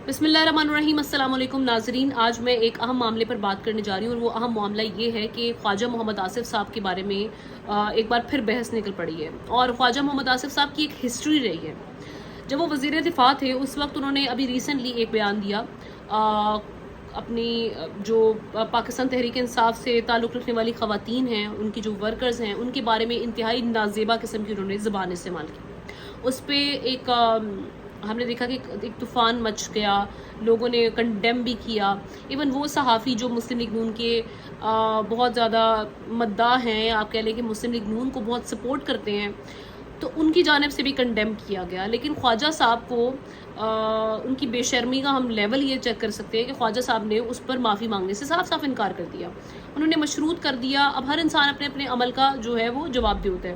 بسم اللہ الرحمن الرحیم۔ السلام علیکم ناظرین، آج میں ایک اہم معاملے پر بات کرنے جا رہی ہوں، اور وہ اہم معاملہ یہ ہے کہ خواجہ محمد آصف صاحب کے بارے میں ایک بار پھر بحث نکل پڑی ہے، اور خواجہ محمد آصف صاحب کی ایک ہسٹری رہی ہے۔ جب وہ وزیر دفاع تھے اس وقت انہوں نے ابھی ریسنٹلی ایک بیان دیا، اپنی جو پاکستان تحریک انصاف سے تعلق رکھنے والی خواتین ہیں، ان کی جو ورکرز ہیں، ان کے بارے میں انتہائی نازیبا قسم کی انہوں نے زبان استعمال کی۔ اس پہ ایک ہم نے دیکھا کہ ایک طوفان مچ گیا، لوگوں نے کنڈیم بھی کیا، ایون وہ صحافی جو مسلم لیگ نون کے بہت زیادہ مداح ہیں، آپ کہہ لیں کہ مسلم لیگ نون کو بہت سپورٹ کرتے ہیں، تو ان کی جانب سے بھی کنڈیم کیا گیا۔ لیکن خواجہ صاحب کو ان کی بے شرمی کا ہم لیول یہ چیک کر سکتے ہیں کہ خواجہ صاحب نے اس پر معافی مانگنے سے صاف صاف انکار کر دیا، انہوں نے مشروط کر دیا۔ اب ہر انسان اپنے اپنے عمل کا جو ہے وہ جواب دہ ہوتا ہے،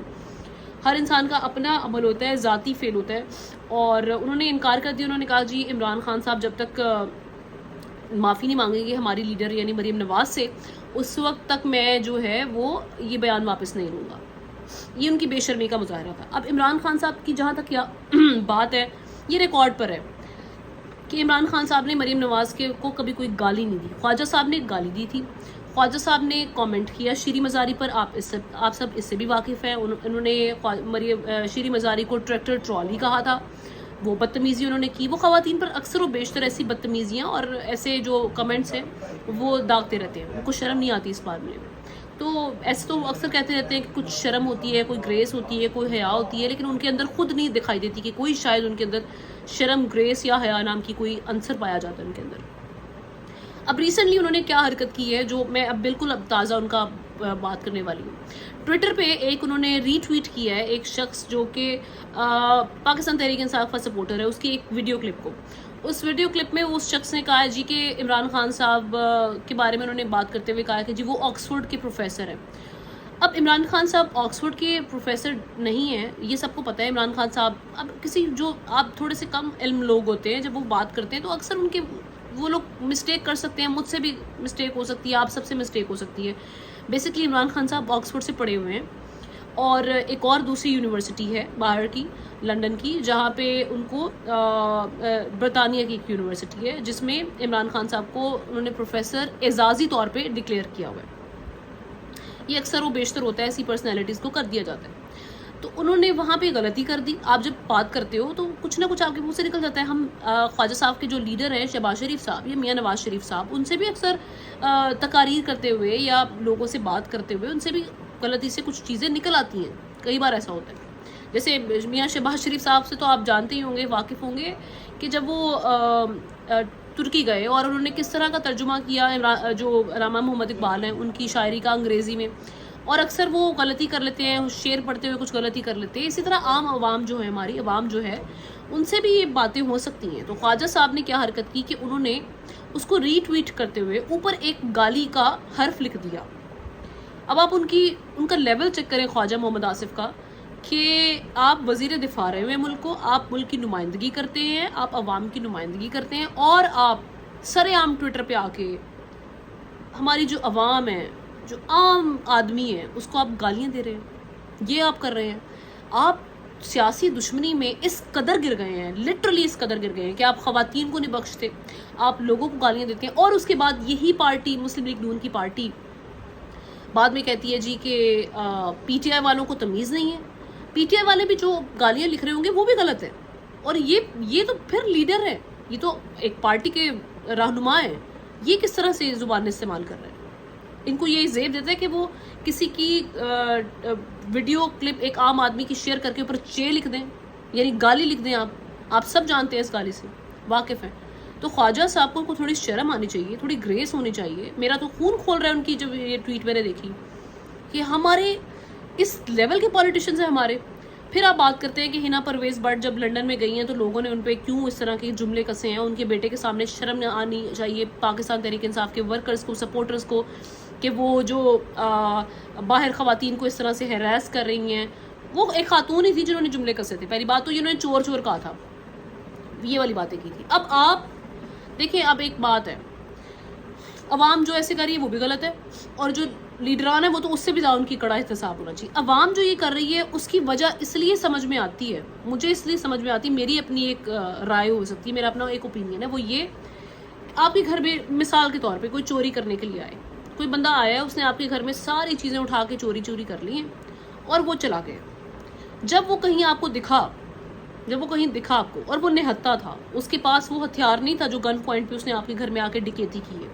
ہر انسان کا اپنا عمل ہوتا ہے، ذاتی فعل ہوتا ہے، اور انہوں نے انکار کر دیا۔ انہوں نے کہا جی عمران خان صاحب جب تک معافی نہیں مانگیں گے ہماری لیڈر یعنی مریم نواز سے، اس وقت تک میں جو ہے وہ یہ بیان واپس نہیں لوں گا۔ یہ ان کی بے شرمی کا مظاہرہ تھا۔ اب عمران خان صاحب کی جہاں تک بات ہے، یہ ریکارڈ پر ہے کہ عمران خان صاحب نے مریم نواز کو کبھی کوئی گالی نہیں دی، خواجہ صاحب نے گالی دی تھی۔ خواجہ صاحب نے کامنٹ کیا شیریں مزاری پر، آپ سب اس سے بھی واقف ہیں، انہوں نے شیریں مزاری کو ٹریکٹر ٹرالی کہا تھا، وہ بدتمیزی انہوں نے کی۔ وہ خواتین پر اکثر و بیشتر ایسی بدتمیزیاں اور ایسے جو کمنٹس ہیں وہ داغتے رہتے ہیں، ان کو شرم نہیں آتی اس بات میں۔ تو ایسے تو اکثر کہتے رہتے ہیں کہ کچھ شرم ہوتی ہے، کوئی گریس ہوتی ہے، کوئی حیا ہوتی ہے، لیکن ان کے اندر خود نہیں دکھائی دیتی کہ کوئی شاید ان کے اندر شرم، گریس یا حیا نام کی کوئی عنصر پایا جاتا ہے ان کے اندر۔ اب ریسنٹلی انہوں نے کیا حرکت کی ہے جو میں اب بالکل تازہ ان کا بات کرنے والی ہوں۔ ٹویٹر پہ ایک انہوں نے ری ٹویٹ کیا ہے ایک شخص جو کہ پاکستان تحریک انصاف کا سپورٹر ہے، اس کی ایک ویڈیو کلپ کو۔ اس ویڈیو کلپ میں اس شخص نے کہا ہے جی کہ عمران خان صاحب کے بارے میں انہوں نے بات کرتے ہوئے کہا کہ جی وہ آکسفورڈ کے پروفیسر ہیں۔ اب عمران خان صاحب آکسفورڈ کے پروفیسر نہیں ہیں، یہ سب کو پتہ ہے۔ عمران خان صاحب اب کسی جو آپ تھوڑے سے کم علم لوگ ہوتے ہیں، جب وہ بات کرتے ہیں تو اکثر ان کے وہ لوگ مسٹیک کر سکتے ہیں، مجھ سے بھی مسٹیک ہو سکتی ہے، آپ سب سے مسٹیک ہو سکتی ہے۔ بیسکلی عمران خان صاحب آکسفورڈ سے پڑھے ہوئے ہیں، اور ایک اور دوسری یونیورسٹی ہے باہر کی، لنڈن کی، جہاں پہ ان کو برطانیہ کی ایک یونیورسٹی ہے جس میں عمران خان صاحب کو انہوں نے پروفیسر اعزازی طور پہ ڈکلیئر کیا ہوا ہے۔ یہ اکثر و بیشتر ہوتا ہے، ایسی پرسنالٹیز کو کر دیا جاتا ہے۔ تو انہوں نے وہاں پہ غلطی کر دی۔ آپ جب بات کرتے ہو تو کچھ نہ کچھ آپ کے منہ سے نکل جاتا ہے۔ ہم خواجہ صاحب کے جو لیڈر ہیں شہباز شریف صاحب یا میاں نواز شریف صاحب، ان سے بھی اکثر تقاریر کرتے ہوئے یا لوگوں سے بات کرتے ہوئے ان سے بھی غلطی سے کچھ چیزیں نکل آتی ہیں، کئی بار ایسا ہوتا ہے۔ جیسے میاں شہباز شریف صاحب سے تو آپ جانتے ہی ہوں گے، واقف ہوں گے کہ جب وہ ترکی گئے اور انہوں نے کس طرح کا ترجمہ کیا جو علامہ محمد اقبال ہیں ان کی شاعری کا انگریزی میں، اور اکثر وہ غلطی کر لیتے ہیں، شعر پڑھتے ہوئے کچھ غلطی کر لیتے ہیں۔ اسی طرح عام عوام جو ہے، ہماری عوام جو ہے، ان سے بھی یہ باتیں ہو سکتی ہیں۔ تو خواجہ صاحب نے کیا حرکت کی کہ انہوں نے اس کو ری ٹویٹ کرتے ہوئے اوپر ایک گالی کا حرف لکھ دیا۔ اب آپ ان کا لیول چیک کریں خواجہ محمد آصف کا، کہ آپ وزیر دفاع رہے ہوئے ملک کو، آپ ملک کی نمائندگی کرتے ہیں، آپ عوام کی نمائندگی کرتے ہیں، اور آپ سر عام ٹویٹر پہ آ کے ہماری جو عوام ہے، جو عام آدمی ہے، اس کو آپ گالیاں دے رہے ہیں۔ یہ آپ کر رہے ہیں، آپ سیاسی دشمنی میں اس قدر گر گئے ہیں، لٹرلی اس قدر گر گئے ہیں کہ آپ خواتین کو نہیں بخشتے، آپ لوگوں کو گالیاں دیتے ہیں، اور اس کے بعد یہی پارٹی مسلم لیگ نون کی پارٹی بعد میں کہتی ہے جی کہ پی ٹی آئی والوں کو تمیز نہیں ہے۔ پی ٹی آئی والے بھی جو گالیاں لکھ رہے ہوں گے وہ بھی غلط ہے، اور یہ تو پھر لیڈر ہے، یہ تو ایک پارٹی کے رہنما ہیں، یہ کس طرح سے زبان استعمال کر رہے ہیں؟ ان کو یہ زیب دیتا ہے کہ وہ کسی کی ویڈیو کلپ ایک عام آدمی کی شیئر کر کے اوپر لکھ دیں، یعنی گالی لکھ دیں۔ آپ سب جانتے ہیں، اس گالی سے واقف ہیں۔ تو خواجہ صاحب کو تھوڑی شرم آنی چاہیے، تھوڑی گریس ہونی چاہیے۔ میرا تو خون کھول رہا ہے ان کی جب یہ ٹویٹ میں نے دیکھی کہ ہمارے اس لیول کے پولیٹیشنز ہیں ہمارے۔ پھر آپ بات کرتے ہیں کہ ہنا پرویز بٹ جب لنڈن میں گئی ہیں تو لوگوں نے ان پہ کیوں اس طرح کے جملے کسے ہیں، ان کے بیٹے کے سامنے شرم نہ آنی چاہیے پاکستان تحریک انصاف کے ورکرز کو، سپورٹرز کو، کہ وہ جو باہر خواتین کو اس طرح سے ہیراس کر رہی ہیں۔ وہ ایک خاتون ہی تھی جنہوں نے جملے کسے تھے۔ پہلی بات تو انہوں نے چور چور کہا تھا، یہ والی باتیں کی تھی۔ اب آپ دیکھیں، اب ایک بات ہے، عوام جو ایسے کر رہی ہے وہ بھی غلط ہے، اور جو لیڈران ہے وہ تو اس سے بھی زیادہ ان کی کڑا احتساب ہونا چاہیے. عوام جو یہ کر رہی ہے اس کی وجہ اس لیے سمجھ میں آتی ہے, مجھے اس لیے سمجھ میں آتی ہے, میری اپنی ایک رائے ہو سکتی ہے, میرا اپنا ایک اوپینین ہے, وہ یہ آپ کے گھر میں مثال کے طور پہ کوئی چوری کرنے کے لیے آئے, کوئی بندہ آیا ہے, اس نے آپ کے گھر میں ساری چیزیں اٹھا کے چوری کر لی ہیں اور وہ چلا گیا. جب وہ کہیں آپ کو دکھا آپ کو اور وہ نہتا تھا, اس کے پاس وہ ہتھیار نہیں تھا جو گن پوائنٹ پہ اس نے آپ کے گھر میں آ کے ڈکیتی کی ہے,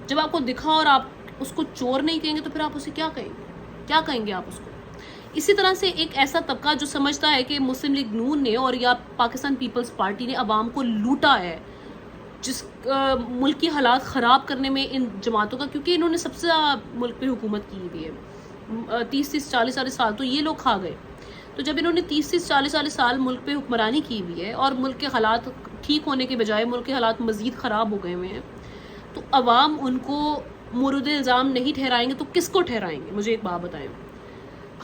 جب آپ کو دکھا اور آپ اس کو چور نہیں کہیں گے تو پھر آپ اسے کیا کہیں گے آپ اس کو. اسی طرح سے ایک ایسا طبقہ جو سمجھتا ہے کہ مسلم لیگ نون نے اور یا پاکستان پیپلز پارٹی نے عوام کو لوٹا ہے, جس ملک کی حالات خراب کرنے میں ان جماعتوں کا, کیونکہ انہوں نے سب سے زیادہ ملک پہ حکومت کی ہوئی ہے, 30-40 سال تو یہ لوگ کھا گئے. تو جب انہوں نے 30-40 سال ملک پہ حکمرانی کی ہوئی ہے اور ملک کے حالات ٹھیک ہونے کے بجائے ملک کے حالات مزید خراب ہو گئے ہوئے ہیں, تو عوام ان کو مورد الزام نہیں ٹھہرائیں گے تو کس کو ٹھہرائیں گے؟ مجھے ایک بات بتائیں.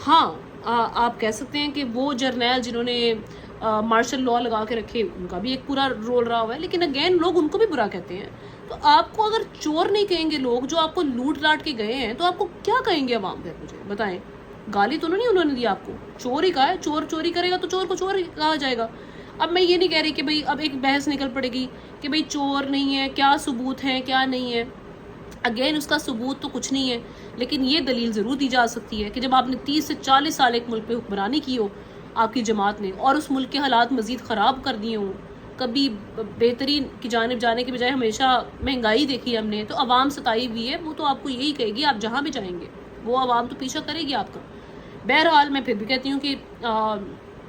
ہاں آپ کہہ سکتے ہیں کہ وہ جرنیل جنہوں نے مارشل لاء لگا کے رکھے ان کا بھی ایک پورا رول رہا ہوا ہے, لیکن اگین لوگ ان کو بھی برا کہتے ہیں. تو آپ کو اگر چور نہیں کہیں گے لوگ جو آپ کو لوٹ لاٹ کے گئے ہیں, تو آپ کو کیا کہیں گے عوام پہ؟ مجھے بتائیں. گالی تو انہوں نے دی آپ کو, چور ہی کہا ہے, چور چوری کرے گا تو چور کو چور ہی کہا جائے گا. اب میں یہ نہیں کہہ رہی کہ بھئی اب ایک بحث نکل پڑے گی کہ بھئی چور نہیں ہے, کیا ثبوت ہیں کیا نہیں ہے. اگین اس کا ثبوت تو کچھ نہیں ہے, لیکن یہ دلیل ضرور دی جا سکتی ہے کہ جب آپ نے 30 سے 40 سال ایک ملک پہ حکمرانی کی ہو آپ کی جماعت نے, اور اس ملک کے حالات مزید خراب کر دیے ہوں, کبھی بہترین کی جانب جانے کے بجائے ہمیشہ مہنگائی دیکھی ہم نے, تو عوام ستائی ہوئی ہے, وہ تو آپ کو یہی کہے گی آپ جہاں بھی جائیں گے, وہ عوام تو پیچھا کرے گی آپ کا. بہرحال میں پھر بھی کہتی ہوں کہ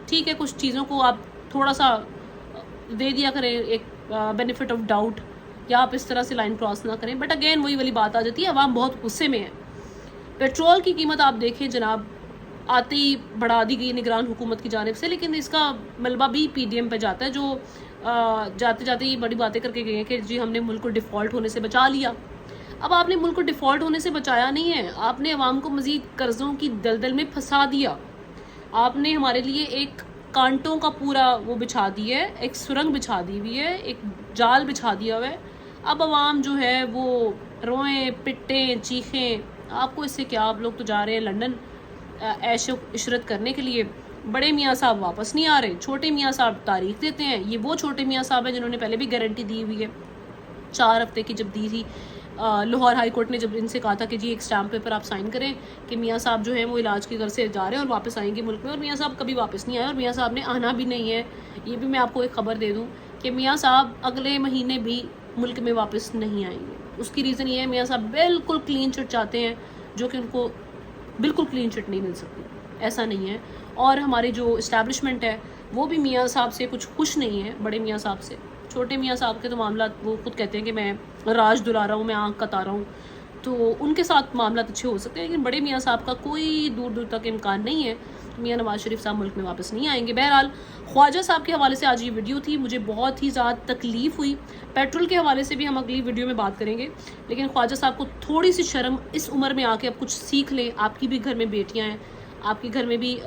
ٹھیک ہے, کچھ چیزوں کو آپ تھوڑا سا دے دیا کریں ایک بینیفٹ آف ڈاؤٹ, یا آپ اس طرح سے لائن کراس نہ کریں. بٹ اگین وہی والی بات آ جاتی ہے, عوام بہت غصے میں ہے. پیٹرول کی قیمت آپ دیکھیں جناب, آتے ہی بڑھا دی گئی نگران حکومت کی جانب سے, لیکن اس کا ملبہ بھی پی ڈی ایم پہ جاتا ہے, جو جاتے ہی بڑی باتیں کر کے گئے ہیں کہ جی ہم نے ملک کو ڈیفالٹ ہونے سے بچا لیا. اب آپ نے ملک کو ڈیفالٹ ہونے سے بچایا نہیں ہے, آپ نے عوام کو مزید قرضوں کی دلدل میں پھنسا دیا. آپ نے ہمارے لیے ایک کانٹوں کا پورا وہ بچھا دی ہے, ایک سرنگ بچھا دی ہوئی ہے, ایک جال بچھا دیا ہوا ہے. اب عوام جو ہے وہ روئیں پٹیں چیخیں, آپ کو اس سے کیا؟ آپ لوگ تو جا رہے ہیں لنڈن عیش و عشرت کرنے کے لیے. بڑے میاں صاحب واپس نہیں آ رہے, چھوٹے میاں صاحب تاریخ دیتے ہیں. یہ وہ چھوٹے میاں صاحب ہیں جنہوں نے پہلے بھی گارنٹی دی ہوئی ہے 4 ہفتے کی, جب دی تھی لاہور ہائی کورٹ نے جب ان سے کہا تھا کہ جی ایک اسٹامپ پیپر آپ سائن کریں کہ میاں صاحب جو ہیں وہ علاج کی غرض سے جا رہے ہیں اور واپس آئیں گے ملک میں, اور میاں صاحب کبھی واپس نہیں آئے, اور میاں صاحب نے آنا بھی نہیں ہے. یہ بھی میں آپ کو ایک خبر دے دوں کہ میاں صاحب اگلے مہینے بھی ملک میں واپس نہیں آئیں گے. اس کی ریزن یہ ہے میاں صاحب بالکل کلین چٹ چاہتے ہیں, جو کہ ان کو بالکل کلین چٹ نہیں مل سکتی, ایسا نہیں ہے. اور ہمارے جو اسٹیبلشمنٹ ہے وہ بھی میاں صاحب سے کچھ خوش نہیں ہے, بڑے میاں صاحب سے. چھوٹے میاں صاحب کے تو معاملات وہ خود کہتے ہیں کہ میں راج دلا رہا ہوں, میں آنکھ کتا رہا ہوں, تو ان کے ساتھ معاملات اچھے ہو سکتے ہیں, لیکن بڑے میاں صاحب کا کوئی دور تک امکان نہیں ہے. میاں نواز شریف صاحب ملک میں واپس نہیں آئیں گے. بہرحال خواجہ صاحب کے حوالے سے آج یہ ویڈیو تھی, مجھے بہت ہی زیادہ تکلیف ہوئی. پیٹرول کے حوالے سے بھی ہم اگلی ویڈیو میں بات کریں گے, لیکن خواجہ صاحب کو تھوڑی سی شرم, اس عمر میں آ کے اب کچھ سیکھ لیں. آپ کی بھی گھر میں بیٹیاں ہیں, آپ کے گھر میں بھی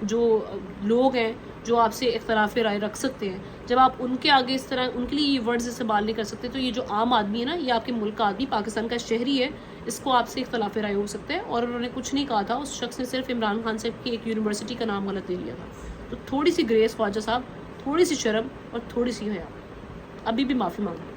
جو لوگ ہیں جو آپ سے اختلاف رائے رکھ سکتے ہیں, جب آپ ان کے آگے اس طرح ان کے لیے یہ ورڈز استعمال نہیں کر سکتے, تو یہ جو عام آدمی ہے نا, یہ آپ کے ملک کا آدمی, پاکستان کا شہری ہے, اس کو آپ سے اختلاف رائے ہو سکتے ہیں. اور انہوں نے کچھ نہیں کہا تھا, اس شخص نے صرف عمران خان صاحب کی ایک یونیورسٹی کا نام غلط دے لیا تھا. تو تھوڑی سی گریس خواجہ صاحب, تھوڑی سی شرم اور تھوڑی سی حیا, ابھی بھی معافی مانگو.